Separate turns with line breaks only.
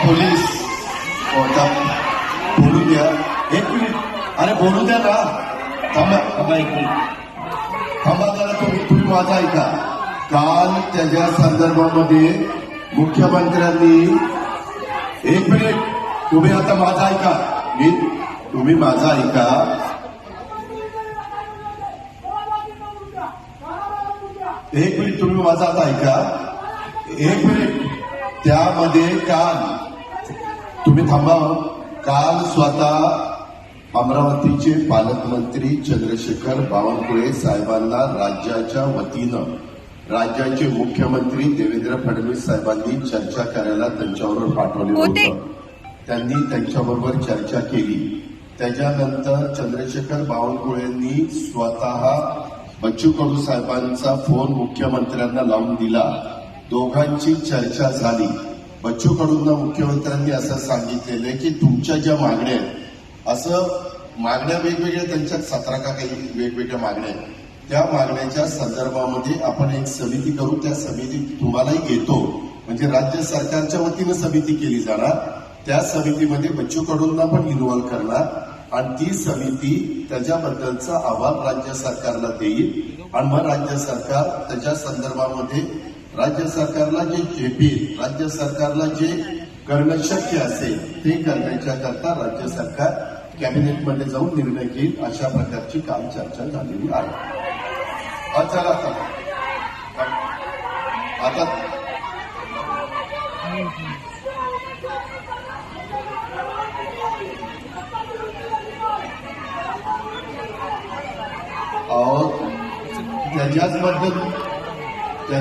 Police होता बोलू द्या एक मिनिट. अरे बोलू द्या ना. थांबा थांबा एक मिनिट थांबा जरा. तुम्ही माझा ऐका. काल त्याच्या संदर्भामध्ये मुख्यमंत्र्यांनी एक मिनिट तुम्ही आता माझा ऐका. तुम्ही माझा ऐका. एक मिनिट तुम्ही माझा आता ऐका. एक मिनिट. त्यामध्ये काल तुम्ही थांबा. काल स्वतः अमरावतीचे पालकमंत्री चंद्रशेखर बावनकुळे साहेबांना राज्याच्या वतीनं राज्याचे मुख्यमंत्री देवेंद्र फडणवीस साहेबांनी चर्चा करायला त्यांच्याबरोबर पाठवले होते. त्यांनी त्यांच्याबरोबर चर्चा केली. त्याच्यानंतर चंद्रशेखर बावनकुळेंनी स्वतः बच्चू कडू साहेबांचा फोन मुख्यमंत्र्यांना लावून दिला. दोघांची चर्चा झाली. बच्चू कडूंना मुख्यमंत्र्यांनी असं सांगितलेलं की तुमच्या ज्या मागण्या आहेत, असं मागण्या वेगवेगळ्या त्यांच्यात 17 का काही वेगवेगळ्या मागण्या आहेत, त्या मागण्याच्या संदर्भामध्ये आपण एक समिती करू. त्या समितीत तुम्हालाही घेतो. म्हणजे राज्य सरकारच्या वतीनं समिती केली जाणार. त्या समितीमध्ये बच्चू कडूंना पण इन्व्हॉल्व्ह करणार आणि ती समिती त्याच्याबद्दलचा अहवाल राज्य सरकारला देईल आणि मग राज्य सरकार त्याच्या संदर्भामध्ये राज्य सरकारला जे झेपेल, राज्य सरकारला जे करणं शक्य असेल ते करण्याच्या करता राज्य सरकार कॅबिनेटमध्ये जाऊन निर्णय घेईल. अशा प्रकारची काल चर्चा झालेली आहे. चला आता त्याच्याचबद्दल